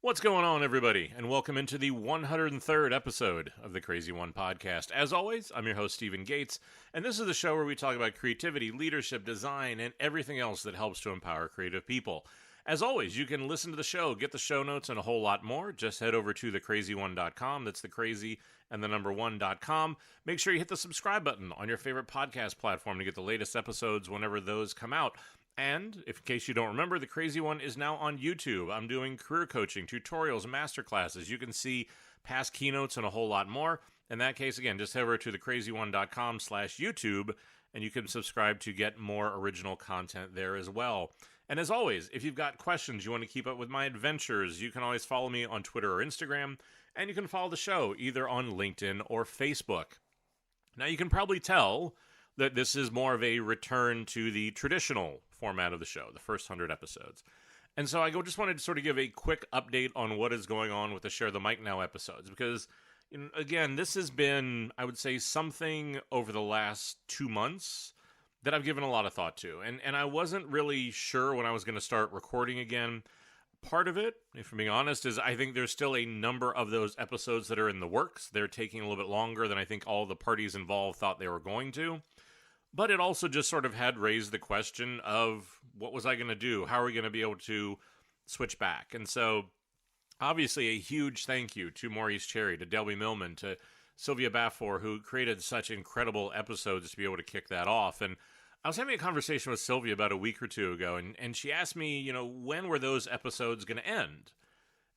What's going on, everybody? And welcome into the 103rd episode of the Crazy One podcast. As always, I'm your host, Stephen Gates, and this is the show where we talk about creativity, leadership, design, and everything else that helps to empower creative people. As always, you can listen to the show, get the show notes, and a whole lot more. Just head over to thecrazyone.com. That's the crazy and the number 1.com. Make sure you hit the subscribe button on your favorite podcast platform to get the latest episodes whenever those come out. And, if in case you don't remember, The Crazy One is now on YouTube. I'm doing career coaching, tutorials, masterclasses. You can see past keynotes and a whole lot more. In that case, again, just head over to thecrazyone.com/YouTube, and you can subscribe to get more original content there as well. And as always, if you've got questions you want to keep up with my adventures, you can always follow me on Twitter or Instagram, and you can follow the show either on LinkedIn or Facebook. Now, you can probably tell that this is more of a return to the traditional format of the show, the first 100 episodes. And so I just wanted to sort of give a quick update on what is going on with the Share the Mic Now episodes, because, again, this has been, I would say, something over the last 2 months that I've given a lot of thought to. And I wasn't really sure when I was going to start recording again. Part of it, if I'm being honest, is I think there's still a number of those episodes that are in the works. They're taking a little bit longer than I think all the parties involved thought they were going to. But it also just sort of had raised the question of what was I going to do? How are we going to be able to switch back? And so, obviously, a huge thank you to Maurice Cherry, to Delby Millman, to Sylvia Baffour, who created such incredible episodes to be able to kick that off. And I was having a conversation with Sylvia about a week or two ago, and she asked me, when were those episodes going to end?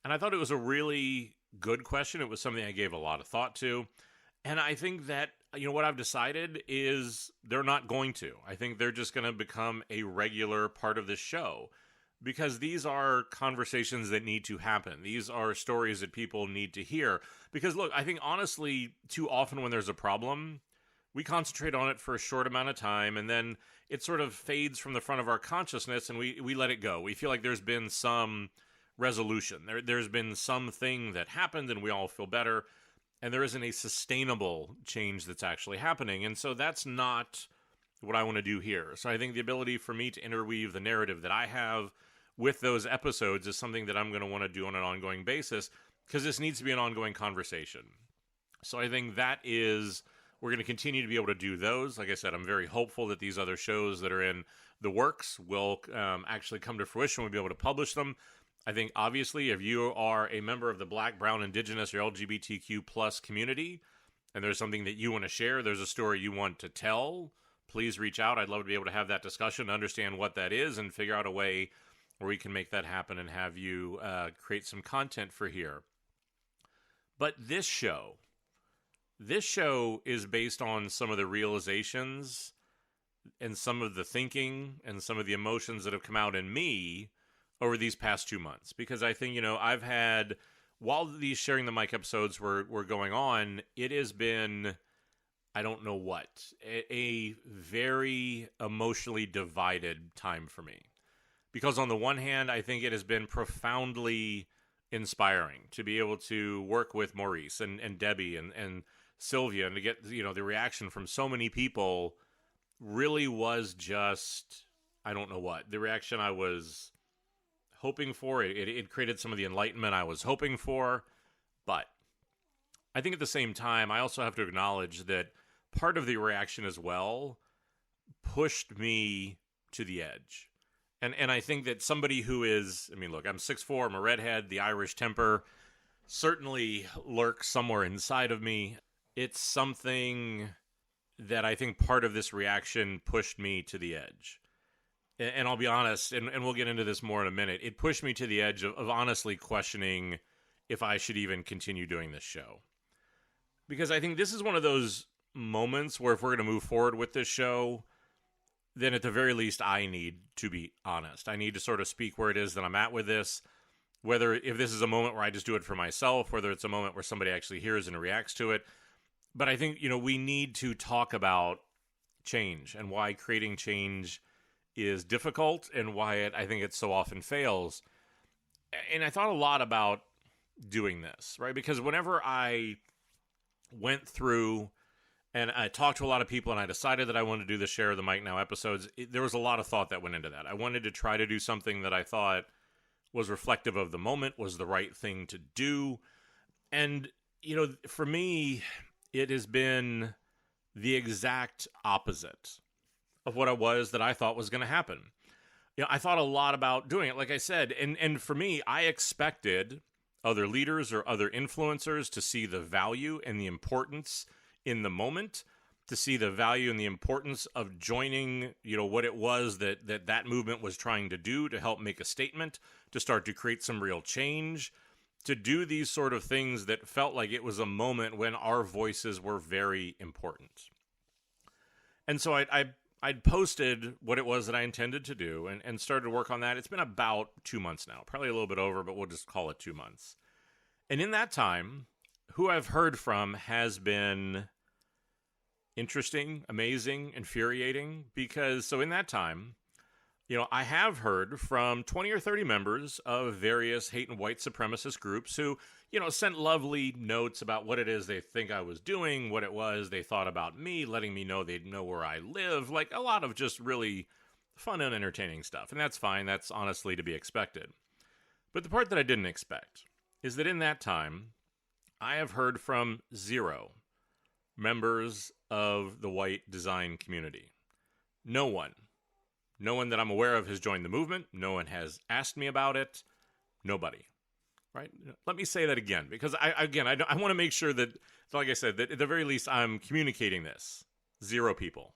And I thought it was a really good question. It was something I gave a lot of thought to. And I think that, what I've decided is they're not going to. I think they're just going to become a regular part of this show, because these are conversations that need to happen. These are stories that people need to hear. Because, look, I think, honestly, too often when there's a problem, we concentrate on it for a short amount of time, and then it sort of fades from the front of our consciousness, and we let it go. We feel like there's been some resolution. There's been something that happened, and we all feel better. And there isn't a sustainable change that's actually happening. And so that's not what I want to do here. So I think the ability for me to interweave the narrative that I have with those episodes is something that I'm going to want to do on an ongoing basis, because this needs to be an ongoing conversation. So I think we're going to continue to be able to do those. Like I said, I'm very hopeful that these other shows that are in the works will actually come to fruition. We'll be able to publish them. I think, obviously, if you are a member of the Black, Brown, Indigenous, or LGBTQ plus community, and there's something that you want to share, there's a story you want to tell, please reach out. I'd love to be able to have that discussion, understand what that is, and figure out a way where we can make that happen and have you create some content for here. But this show is based on some of the realizations and some of the thinking and some of the emotions that have come out in me over these past 2 months. Because I think, I've had, while these Sharing the Mic episodes were going on, it has been, I don't know what, a very emotionally divided time for me. Because on the one hand, I think it has been profoundly inspiring to be able to work with Maurice and Debbie and Sylvia, and to get, the reaction from so many people really was just, I don't know what, the reaction I was hoping for. It created some of the enlightenment I was hoping for. But I think at the same time, I also have to acknowledge that part of the reaction as well pushed me to the edge. And I think that somebody who is, look, I'm 6'4", I'm a redhead, the Irish temper certainly lurks somewhere inside of me. It's something that I think part of this reaction pushed me to the edge. And I'll be honest, and we'll get into this more in a minute, it pushed me to the edge of honestly questioning if I should even continue doing this show. Because I think this is one of those moments where if we're going to move forward with this show, then at the very least I need to be honest. I need to sort of speak where it is that I'm at with this, whether if this is a moment where I just do it for myself, whether it's a moment where somebody actually hears and reacts to it. But I think, we need to talk about change and why creating change is difficult and why I think it so often fails. And I thought a lot about doing this, right? Because whenever I went through and I talked to a lot of people and I decided that I wanted to do the Share the Mic Now episodes, there was a lot of thought that went into that. I wanted to try to do something that I thought was reflective of the moment, was the right thing to do. And, for me, it has been the exact opposite of what it was that I thought was going to happen. I thought a lot about doing it, like I said, and for me, I expected other leaders or other influencers to see the value and the importance in the moment, to see the value and the importance of joining, what it was that movement was trying to do to help make a statement, to start to create some real change, to do these sort of things that felt like it was a moment when our voices were very important. And so I'd posted what it was that I intended to do and started to work on that. It's been about 2 months now, probably a little bit over, but we'll just call it 2 months. And in that time, who I've heard from has been interesting, amazing, infuriating, because so in that time, I have heard from 20 or 30 members of various hate and white supremacist groups who, sent lovely notes about what it is they think I was doing, what it was they thought about me, letting me know they'd know where I live, like a lot of just really fun and entertaining stuff. And that's fine. That's honestly to be expected. But the part that I didn't expect is that in that time, I have heard from 0 members of the white design community. No one that I'm aware of has joined the movement. No one has asked me about it. Nobody. Right? Let me say that again, because I want to make sure that, like I said, that at the very least I'm communicating this. 0 people.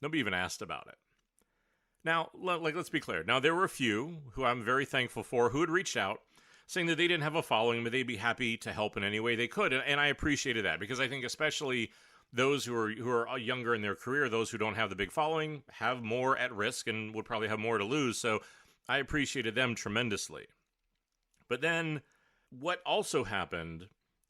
Nobody even asked about it. Now, let's be clear. Now, there were a few who I'm very thankful for who had reached out saying that they didn't have a following, but they'd be happy to help in any way they could. And I appreciated that, because I think especially those who are younger in their career, those who don't have the big following, have more at risk and would probably have more to lose. So I appreciated them tremendously. But then what also happened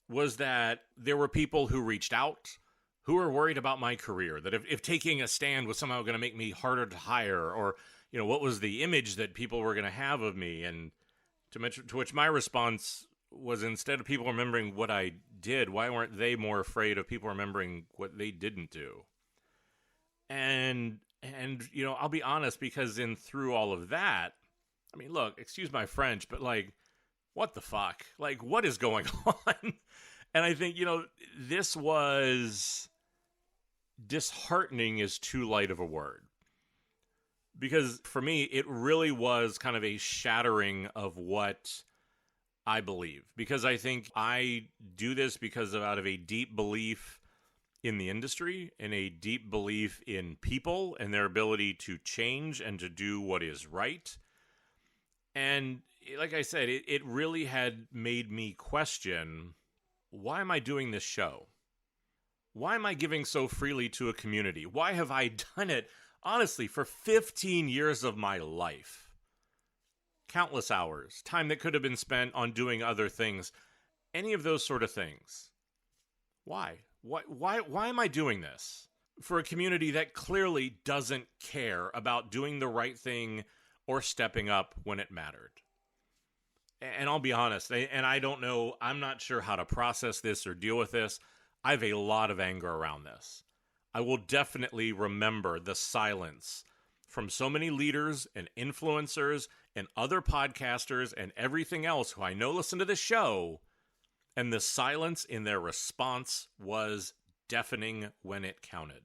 was that there were people who reached out who were worried about my career, that if taking a stand was somehow going to make me harder to hire, or, what was the image that people were going to have of me. And to which my response was, instead of people remembering what I did, why weren't they more afraid of people remembering what they didn't do? And I'll be honest, because through all of that, I mean, look, excuse my French, but what the fuck? What is going on? And I think, this was disheartening is too light of a word. Because for me, it really was kind of a shattering of what I believe. Because I think I do this out of a deep belief in the industry, and a deep belief in people and their ability to change and to do what is right. And like I said, it really had made me question, why am I doing this show? Why am I giving so freely to a community? Why have I done it, honestly, for 15 years of my life? Countless hours, time that could have been spent on doing other things, any of those sort of things. Why? Why am I doing this? For a community that clearly doesn't care about doing the right thing or stepping up when it mattered. And I'll be honest, and I don't know, I'm not sure how to process this or deal with this. I have a lot of anger around this. I will definitely remember the silence from so many leaders and influencers and other podcasters and everything else who I know listen to this show, and the silence in their response was deafening when it counted.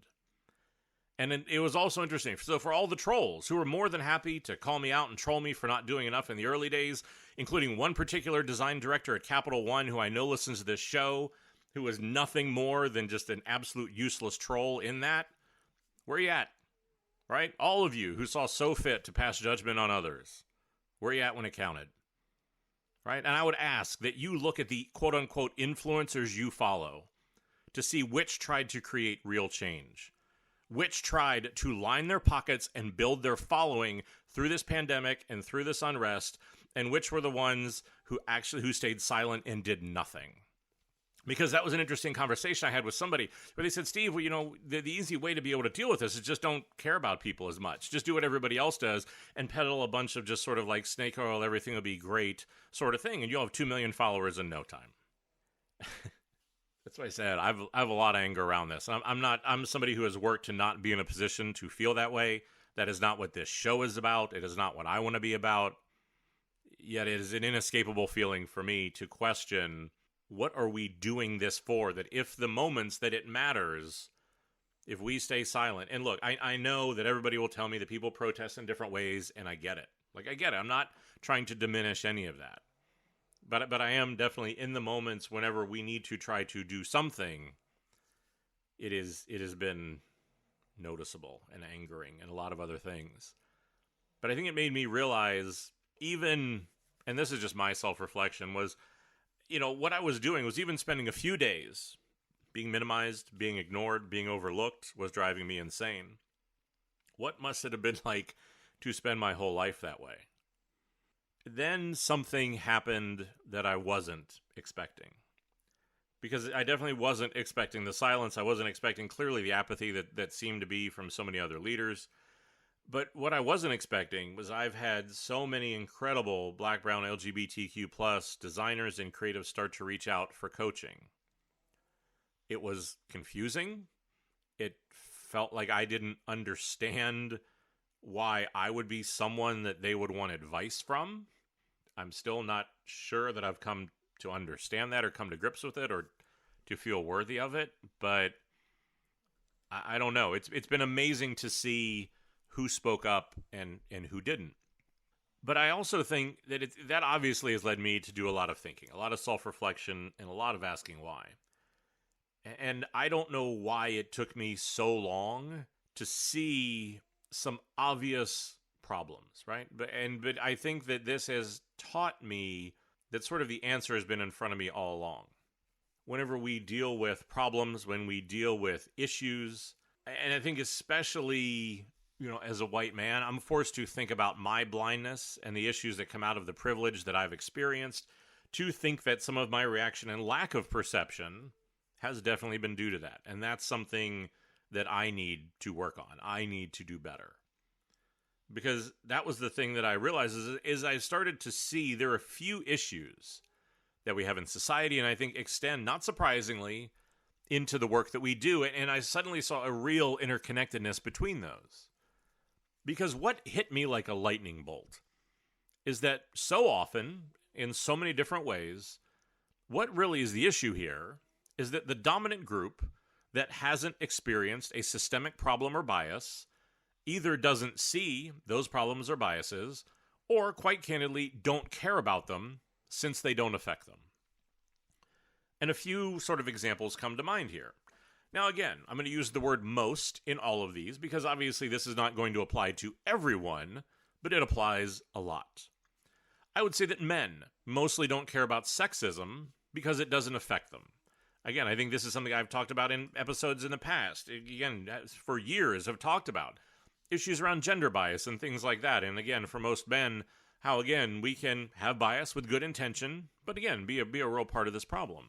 And it was also interesting. So for all the trolls who were more than happy to call me out and troll me for not doing enough in the early days, including one particular design director at Capital One who I know listens to this show, who was nothing more than just an absolute useless troll in that, where you at? Right? All of you who saw so fit to pass judgment on others, where you at when it counted? Right? And I would ask that you look at the quote-unquote influencers you follow to see which tried to create real change, which tried to line their pockets and build their following through this pandemic and through this unrest, and which were the ones who stayed silent and did nothing. Because that was an interesting conversation I had with somebody where they said, Steve, well, the easy way to be able to deal with this is just don't care about people as much. Just do what everybody else does and peddle a bunch of just sort of like snake oil, everything will be great sort of thing. And you'll have 2 million followers in no time. That's what I said. I have a lot of anger around this. I'm somebody who has worked to not be in a position to feel that way. That is not what this show is about. It is not what I want to be about. yet it is an inescapable feeling for me to question, what are we doing this for? That if the moments that it matters, if we stay silent, and look, I know that everybody will tell me that people protest in different ways, and I get it. Like, I get it. I'm not trying to diminish any of that. But I am definitely in the moments whenever we need to try to do something, it has been noticeable and angering and a lot of other things. But I think it made me realize, even, and this is just my self-reflection, was, what I was doing was even spending a few days being minimized, being ignored, being overlooked was driving me insane. What must it have been like to spend my whole life that way? Then something happened that I wasn't expecting. Because I definitely wasn't expecting the silence. I wasn't expecting clearly the apathy that seemed to be from so many other leaders. But what I wasn't expecting was I've had so many incredible Black, Brown, LGBTQ plus designers and creatives start to reach out for coaching. It was confusing. It felt like I didn't understand why I would be someone that they would want advice from. I'm still not sure that I've come to understand that or come to grips with it or to feel worthy of it, but I don't know. It's been amazing to see who spoke up and who didn't. But I also think that that obviously has led me to do a lot of thinking, a lot of self-reflection, and a lot of asking why. And I don't know why it took me so long to see some obvious problems, right? But I think that this has taught me that sort of the answer has been in front of me all along. Whenever we deal with problems, when we deal with issues, and I think especially, as a white man, I'm forced to think about my blindness and the issues that come out of the privilege that I've experienced, to think that some of my reaction and lack of perception has definitely been due to that. And that's something that I need to work on. I need to do better. Because that was the thing that I realized is I started to see there are a few issues that we have in society, and I think extend, not surprisingly, into the work that we do. And I suddenly saw a real interconnectedness between those. Because what hit me like a lightning bolt is that so often, in so many different ways, what really is the issue here is that the dominant group that hasn't experienced a systemic problem or bias either doesn't see those problems or biases, or quite candidly, don't care about them since they don't affect them. And a few sort of examples come to mind here. Now again, I'm going to use the word most in all of these because obviously this is not going to apply to everyone, but it applies a lot. I would say that men mostly don't care about sexism because it doesn't affect them. Again, I think this is something I've talked about in episodes in the past. Again, for years I've talked about issues around gender bias and things like that. And again, for most men, how again, we can have bias with good intention, but again, be a real part of this problem.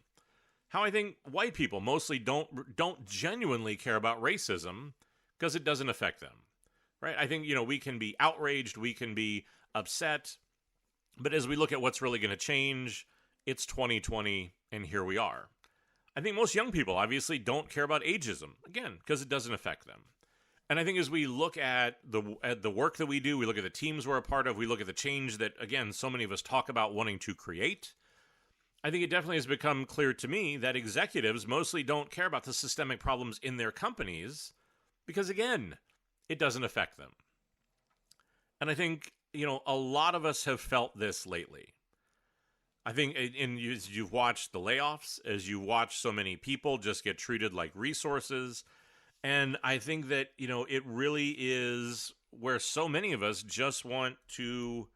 How I think white people mostly don't genuinely care about racism because it doesn't affect them, right? I think, we can be outraged, we can be upset, but as we look at what's really going to change, it's 2020, and here we are. I think most young people obviously don't care about ageism, again, because it doesn't affect them. And I think as we look at the work that we do, we look at the teams we're a part of, we look at the change that, again, so many of us talk about wanting to create, I think it definitely has become clear to me that executives mostly don't care about the systemic problems in their companies because, again, it doesn't affect them. And I think, a lot of us have felt this lately. I think as you've watched the layoffs, as you watch so many people just get treated like resources, and I think that, it really is where so many of us just want to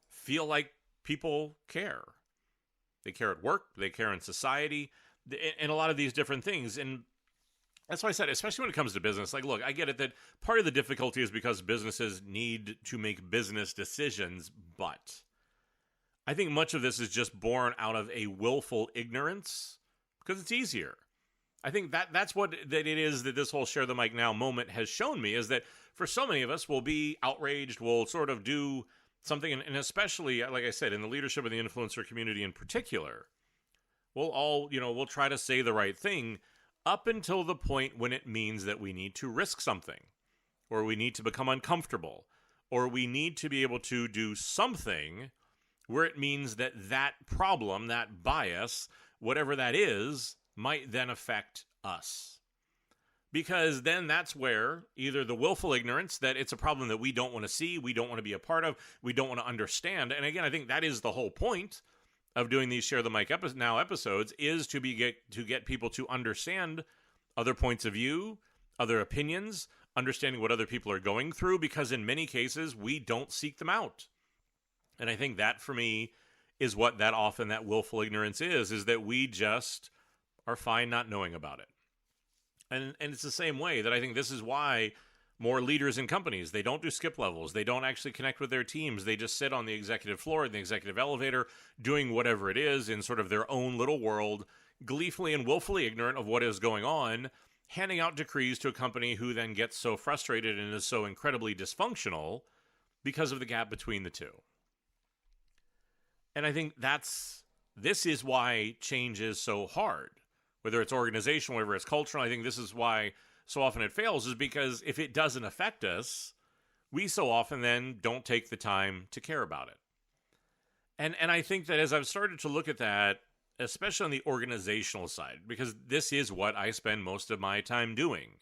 feel like people care. They care at work, they care in society, and a lot of these different things. And that's why I said, especially when it comes to business, like, look, I get it that part of the difficulty is because businesses need to make business decisions, but I think much of this is just born out of a willful ignorance because it's easier. I think that's what that it is that this whole Share the Mic Now moment has shown me, is that for so many of us, we'll be outraged, we'll sort of do something, and especially, like I said, in the leadership of the influencer community in particular, we'll try to say the right thing up until the point when it means that we need to risk something, or we need to become uncomfortable, or we need to be able to do something where it means that that problem, that bias, whatever that is, might then affect us. Because then that's where either the willful ignorance, that it's a problem that we don't want to see, we don't want to be a part of, we don't want to understand. And again, I think that is the whole point of doing these Share the Mic now episodes, is to get people to understand other points of view, other opinions, understanding what other people are going through, because in many cases, we don't seek them out. And I think that, for me, is what that often that willful ignorance is that we just are fine not knowing about it. And it's the same way that I think this is why more leaders in companies, they don't do skip levels. They don't actually connect with their teams. They just sit on the executive floor, in the executive elevator, doing whatever it is in sort of their own little world, gleefully and willfully ignorant of what is going on, handing out decrees to a company who then gets so frustrated and is so incredibly dysfunctional because of the gap between the two. And I think this is why change is so hard. Whether it's organizational, whether it's cultural, I think this is why so often it fails, is because if it doesn't affect us, we so often then don't take the time to care about it. And I think that as I've started to look at that, especially on the organizational side, because this is what I spend most of my time doing,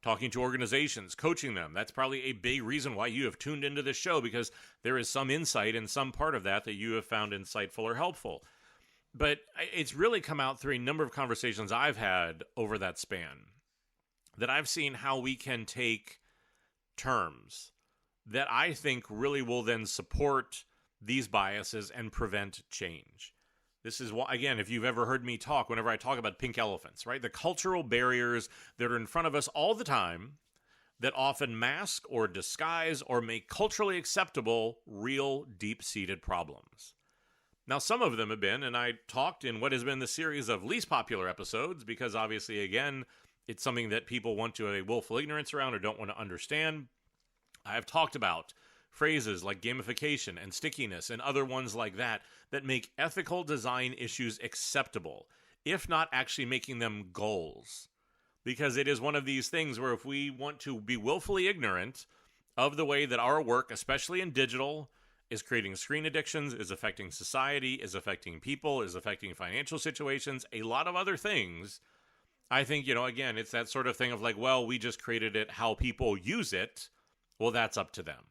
talking to organizations, coaching them. That's probably a big reason why you have tuned into this show, because there is some insight in some part of that you have found insightful or helpful. But it's really come out through a number of conversations I've had over that span, that I've seen how we can take terms that I think really will then support these biases and prevent change. This is why, again, if you've ever heard me talk, whenever I talk about pink elephants, right? The cultural barriers that are in front of us all the time that often mask or disguise or make culturally acceptable real deep-seated problems. Now, some of them have been, and I talked in what has been the series of least popular episodes, because obviously, again, it's something that people want to a willful ignorance around or don't want to understand. I have talked about phrases like gamification and stickiness and other ones like that make ethical design issues acceptable, if not actually making them goals. Because it is one of these things where if we want to be willfully ignorant of the way that our work, especially in digital, is creating screen addictions, is affecting society, is affecting people, is affecting financial situations, a lot of other things, I think, again, it's that sort of thing of like, well, we just created it, how people use it, well, that's up to them.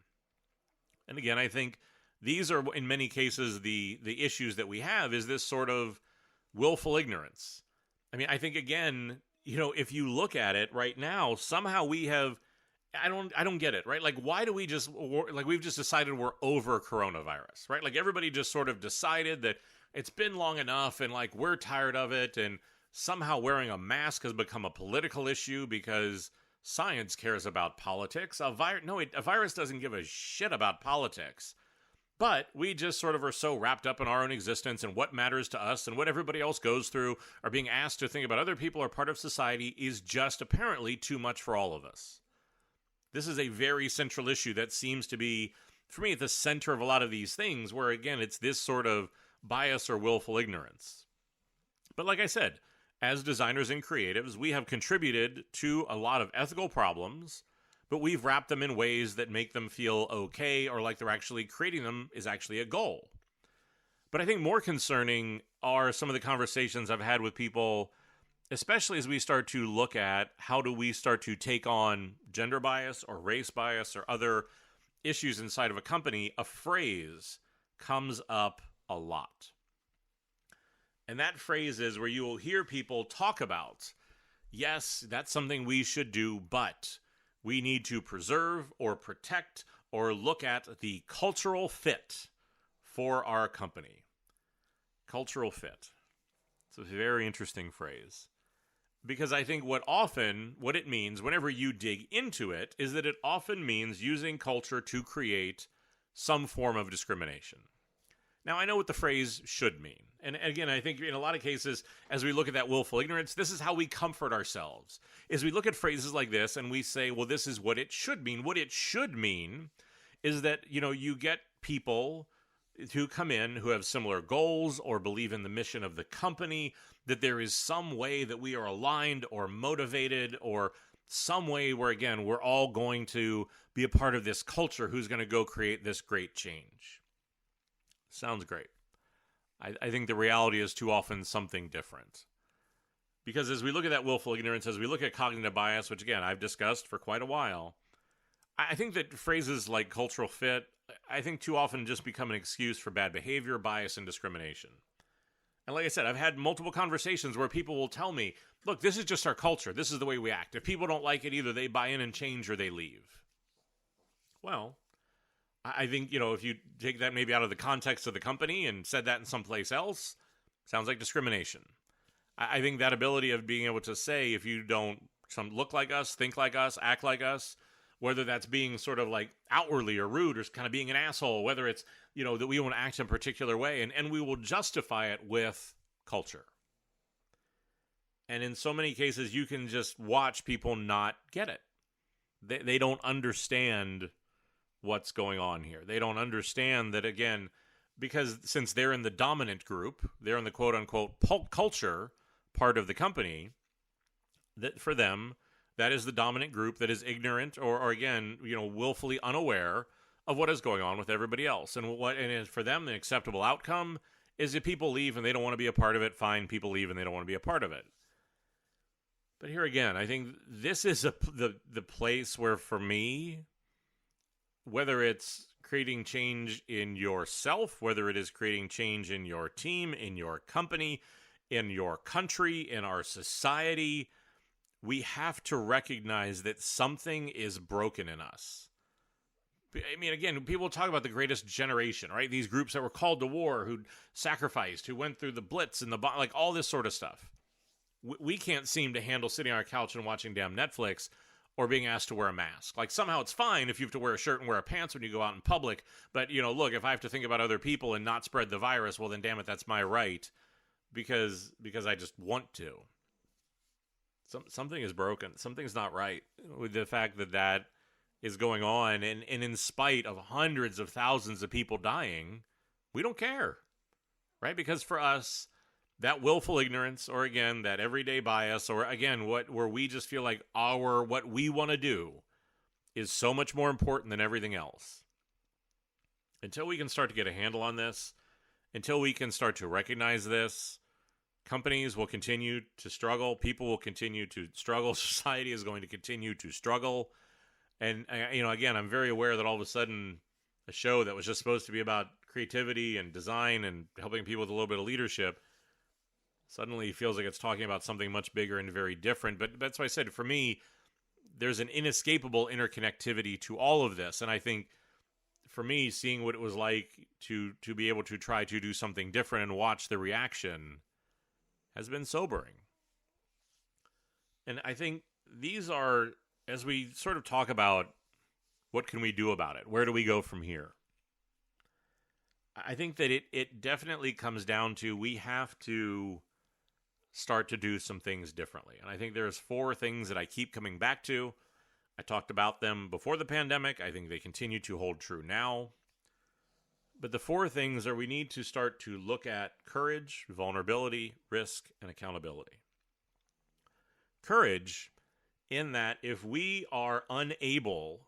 And again, I think these are, in many cases, the issues that we have is this sort of willful ignorance. I mean, I think, again, if you look at it right now, somehow we have, I don't get it, right? Like, why do we've just decided we're over coronavirus, right? Like, everybody just sort of decided that it's been long enough and like we're tired of it, and somehow wearing a mask has become a political issue because science cares about politics. A virus doesn't give a shit about politics. But we just sort of are so wrapped up in our own existence and what matters to us and what everybody else goes through, or being asked to think about other people or part of society is just apparently too much for all of us. This is a very central issue that seems to be, for me, at the center of a lot of these things, where, again, it's this sort of bias or willful ignorance. But like I said, as designers and creatives, we have contributed to a lot of ethical problems, but we've wrapped them in ways that make them feel okay, or like they're actually creating them is actually a goal. But I think more concerning are some of the conversations I've had with people, especially as we start to look at how do we start to take on gender bias or race bias or other issues inside of a company. A phrase comes up a lot. And that phrase is where you will hear people talk about, yes, that's something we should do, but we need to preserve or protect or look at the cultural fit for our company. Cultural fit. It's a very interesting phrase. Because I think what it means whenever you dig into it is that it often means using culture to create some form of discrimination. Now, I know what the phrase should mean. And again, I think in a lot of cases, as we look at that willful ignorance, this is how we comfort ourselves. Is we look at phrases like this and we say, well, this is what it should mean. What it should mean is that, you get people who come in who have similar goals or believe in the mission of the company, that there is some way that we are aligned or motivated, or some way where, again, we're all going to be a part of this culture who's going to go create this great change. Sounds great. I think the reality is too often something different. Because as we look at that willful ignorance, as we look at cognitive bias, which again, I've discussed for quite a while, I think that phrases like cultural fit, I think too often just become an excuse for bad behavior, bias, and discrimination. And like I said, I've had multiple conversations where people will tell me, look, this is just our culture. This is the way we act. If people don't like it, either they buy in and change or they leave. Well, I think, if you take that maybe out of the context of the company and said that in someplace else, sounds like discrimination. I think that ability of being able to say, if you don't look like us, think like us, act like us, whether that's being sort of like outwardly or rude or kind of being an asshole, whether it's, that we want to act in a particular way, and we will justify it with culture. And in so many cases, you can just watch people not get it. They don't understand what's going on here. They don't understand that, again, because since they're in the dominant group, they're in the quote-unquote culture part of the company, that for them, that is the dominant group that is ignorant or again, willfully unaware of what is going on with everybody else. And for them, the acceptable outcome is if people leave and they don't want to be a part of it, fine, people leave and they don't want to be a part of it. But here again, I think this is the place where, for me, whether it's creating change in yourself, whether it is creating change in your team, in your company, in your country, in our society, we have to recognize that something is broken in us. I mean, again, people talk about the greatest generation, right? These groups that were called to war, who sacrificed, who went through the Blitz and like all this sort of stuff. We can't seem to handle sitting on our couch and watching damn Netflix or being asked to wear a mask. Like, somehow it's fine if you have to wear a shirt and wear pants when you go out in public. But, look, if I have to think about other people and not spread the virus, well, then damn it, that's my right because I just want to. Something is broken. Something's not right with the fact that is going on. And in spite of hundreds of thousands of people dying, we don't care, right? Because for us, that willful ignorance, or again, that everyday bias, or again, where we just feel like what we want to do is so much more important than everything else. Until we can start to get a handle on this, until we can start to recognize this, companies will continue to struggle. People will continue to struggle. Society is going to continue to struggle. And, again, I'm very aware that all of a sudden a show that was just supposed to be about creativity and design and helping people with a little bit of leadership suddenly feels like it's talking about something much bigger and very different. But that's why I said, for me, there's an inescapable interconnectivity to all of this. And I think, for me, seeing what it was like to be able to try to do something different and watch the reaction has been sobering. And I think these are, as we sort of talk about what can we do about it, where do we go from here, I think that it definitely comes down to we have to start to do some things differently. And I think there's 4 things that I keep coming back to. I talked about them before the pandemic. I think they continue to hold true now. But the 4 things are: we need to start to look at courage, vulnerability, risk, and accountability. Courage, in that if we are unable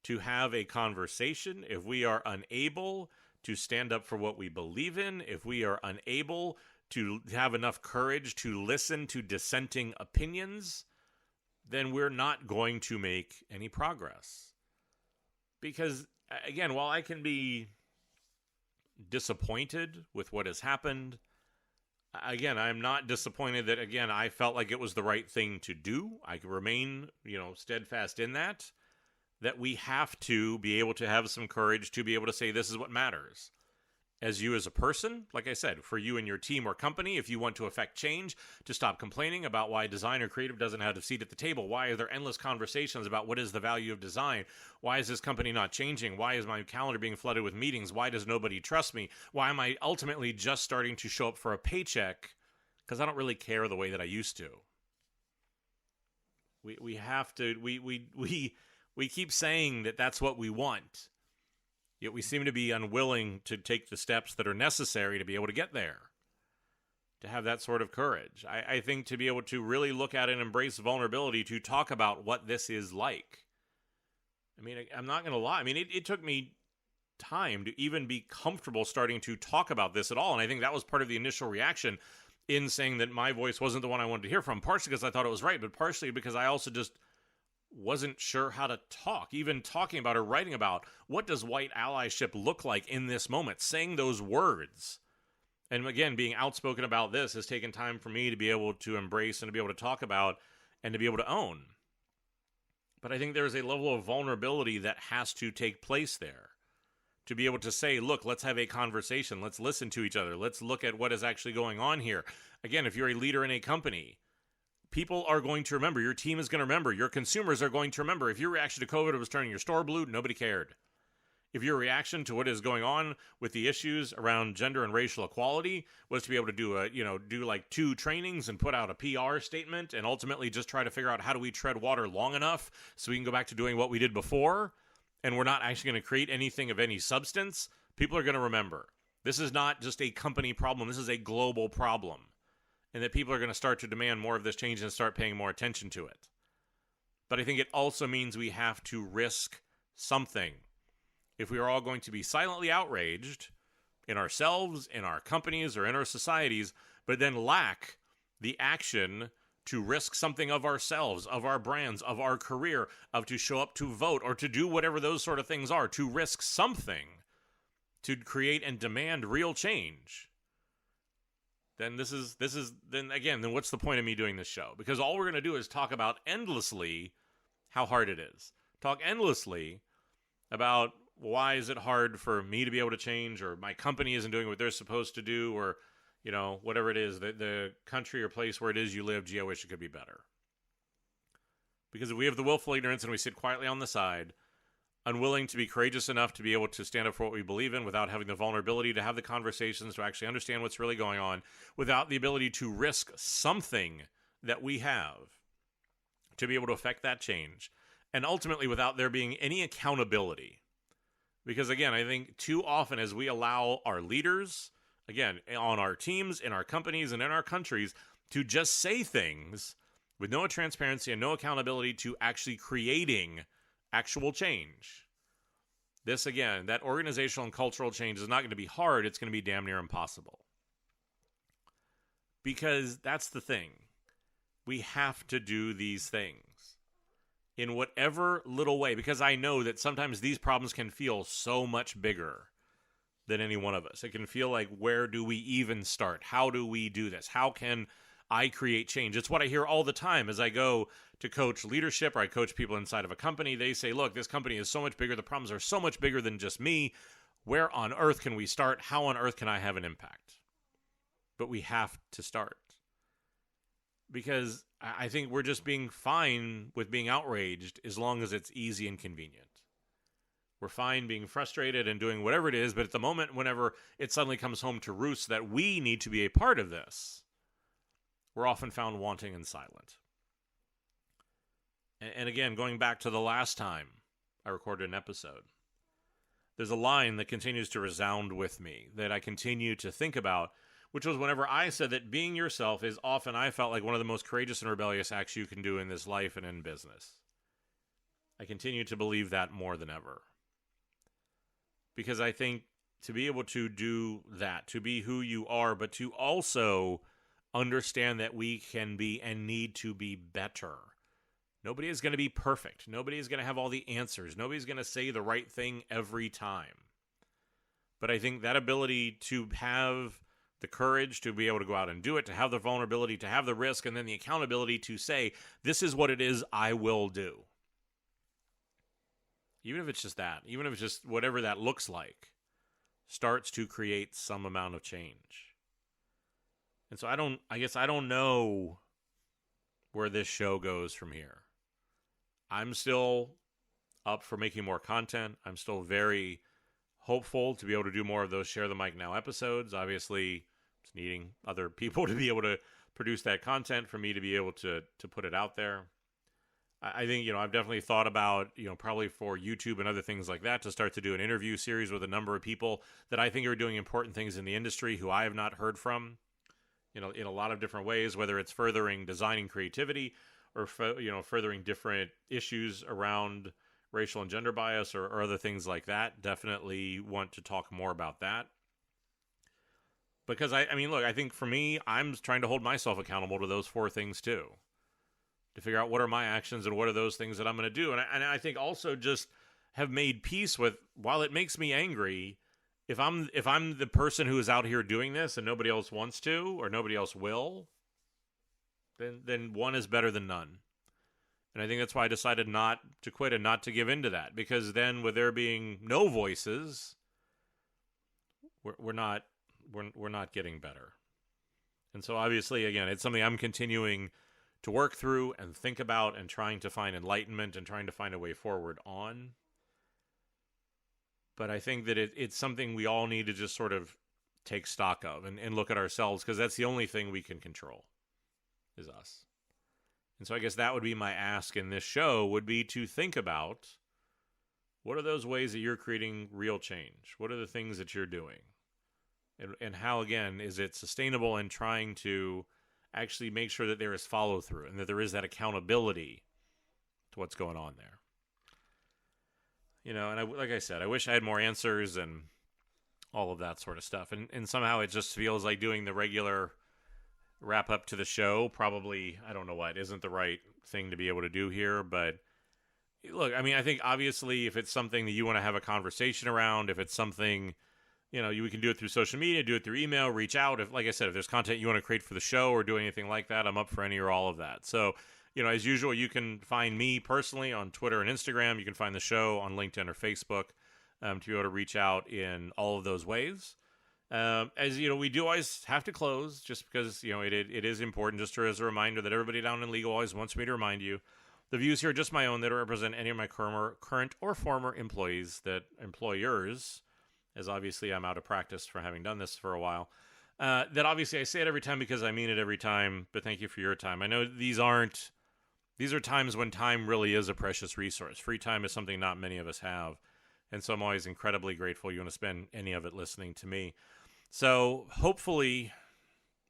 to have a conversation, if we are unable to stand up for what we believe in, if we are unable to have enough courage to listen to dissenting opinions, then we're not going to make any progress. Because, again, while I can be disappointed with what has happened, again, I'm not disappointed that, again, I felt like it was the right thing to do. I can remain, steadfast in that we have to be able to have some courage to be able to say this is what matters. As you as a person, like I said, for you and your team or company, if you want to affect change, to stop complaining about why design or creative doesn't have a seat at the table. Why are there endless conversations about what is the value of design? Why is this company not changing? Why is my calendar being flooded with meetings? Why does nobody trust me? Why am I ultimately just starting to show up for a paycheck? Because I don't really care the way that I used to. We have to, we keep saying that that's what we want. Yet we seem to be unwilling to take the steps that are necessary to be able to get there, to have that sort of courage. I think to be able to really look at and embrace vulnerability, to talk about what this is like. I mean, I'm not going to lie. I mean, it took me time to even be comfortable starting to talk about this at all. And I think that was part of the initial reaction in saying that my voice wasn't the one I wanted to hear from, partially because I thought it was right, but partially because I also just wasn't sure how to talk, even talking about or writing about what does white allyship look like in this moment, saying those words. And again, being outspoken about this has taken time for me to be able to embrace and to be able to talk about and to be able to own. But I think there's a level of vulnerability that has to take place there. To be able to say, look, let's have a conversation. Let's listen to each other. Let's look at what is actually going on here. Again, if you're a leader in a company, people are going to remember. Your team is going to remember. Your consumers are going to remember. If your reaction to COVID was turning your store blue, nobody cared. If your reaction to what is going on with the issues around gender and racial equality was to be able to do like 2 trainings and put out a PR statement and ultimately just try to figure out how do we tread water long enough so we can go back to doing what we did before, and we're not actually going to create anything of any substance, people are going to remember. This is not just a company problem. This is a global problem. And that people are going to start to demand more of this change and start paying more attention to it. But I think it also means we have to risk something. If we are all going to be silently outraged in ourselves, in our companies, or in our societies, but then lack the action to risk something of ourselves, of our brands, of our career, of to show up to vote, or to do whatever those sort of things are, to risk something to create and demand real change, then then what's the point of me doing this show? Because all we're going to do is talk about endlessly how hard it is. Talk endlessly about why is it hard for me to be able to change, or my company isn't doing what they're supposed to do, or whatever it is, the country or place where it is you live, gee, I wish it could be better. Because if we have the willful ignorance and we sit quietly on the side, unwilling to be courageous enough to be able to stand up for what we believe in without having the vulnerability to have the conversations, to actually understand what's really going on, without the ability to risk something that we have to be able to affect that change, and ultimately without there being any accountability. Because again, I think too often as we allow our leaders, again, on our teams, in our companies, and in our countries, to just say things with no transparency and no accountability to actually creating actual change. This, again, that organizational and cultural change is not going to be hard. It's going to be damn near impossible. Because that's the thing. We have to do these things in whatever little way. Because I know that sometimes these problems can feel so much bigger than any one of us. It can feel like, where do we even start? How do we do this? How can I create change? It's what I hear all the time as I go to coach leadership, or I coach people inside of a company. They say, look, this company is so much bigger. The problems are so much bigger than just me. Where on earth can we start? How on earth can I have an impact? But we have to start. Because I think we're just being fine with being outraged as long as it's easy and convenient. We're fine being frustrated and doing whatever it is, but at the moment, whenever it suddenly comes home to roost that we need to be a part of this, we're often found wanting and silent. And again, going back to the last time I recorded an episode, there's a line that continues to resound with me that I continue to think about, which was whenever I said that being yourself is often, I felt like, one of the most courageous and rebellious acts you can do in this life and in business. I continue to believe that more than ever. Because I think to be able to do that, to be who you are, but to also understand that we can be and need to be better. Nobody is going to be perfect. Nobody is going to have all the answers. Nobody's going to say the right thing every time. But I think that ability to have the courage to be able to go out and do it, to have the vulnerability, to have the risk, and then the accountability to say, this is what it is I will do. Even if it's just that, even if it's just whatever that looks like, starts to create some amount of change. And so I guess I don't know where this show goes from here. I'm still up for making more content. I'm still very hopeful to be able to do more of those Share the Mic Now episodes. Obviously, it's needing other people to be able to produce that content for me to be able to put it out there. I think, I've definitely thought about, probably for YouTube and other things like that, to start to do an interview series with a number of people that I think are doing important things in the industry who I have not heard from, in a lot of different ways, whether it's furthering design and creativity, or furthering different issues around racial and gender bias or other things like that. Definitely want to talk more about that. Because, I mean, look, I think for me, I'm trying to hold myself accountable to those 4 things too. To figure out what are my actions and what are those things that I'm going to do. And I think also just have made peace with, while it makes me angry, if I'm the person who is out here doing this and nobody else wants to or nobody else will, then one is better than none. And I think that's why I decided not to quit and not to give in to that. Because then with there being no voices, we're not getting better. And so obviously, again, it's something I'm continuing to work through and think about and trying to find enlightenment and trying to find a way forward on. But I think that it's something we all need to just sort of take stock of and look at ourselves, because that's the only thing we can control, is us. And so I guess that would be my ask in this show, would be to think about, what are those ways that you're creating real change? What are the things that you're doing? And how, again, is it sustainable, and trying to actually make sure that there is follow through and that there is that accountability to what's going on there. You know, and like I said, I wish I had more answers and all of that sort of stuff. And somehow it just feels like doing the regular wrap up to the show probably, I don't know what, isn't the right thing to be able to do here. But look, I mean, I think obviously if it's something that you want to have a conversation around, if it's something, you know, we can do it through social media, do it through email, reach out. If, like I said, if there's content you want to create for the show or do anything like that, I'm up for any or all of that. So, you know, as usual, you can find me personally on Twitter and Instagram. You can find the show on LinkedIn or Facebook to be able to reach out in all of those ways. As you know, we do always have to close, just because, you know, it is important, just as a reminder that everybody down in legal always wants me to remind you. The views here are just my own. They don't represent any of my current or former employers, as obviously I'm out of practice for having done this for a while. That obviously I say it every time because I mean it every time, but thank you for your time. I know these are times when time really is a precious resource. Free time is something not many of us have. And so I'm always incredibly grateful you want to spend any of it listening to me. So hopefully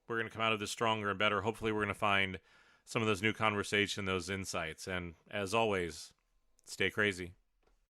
we're going to come out of this stronger and better. Hopefully we're going to find some of those new conversation, those insights. And as always, stay crazy.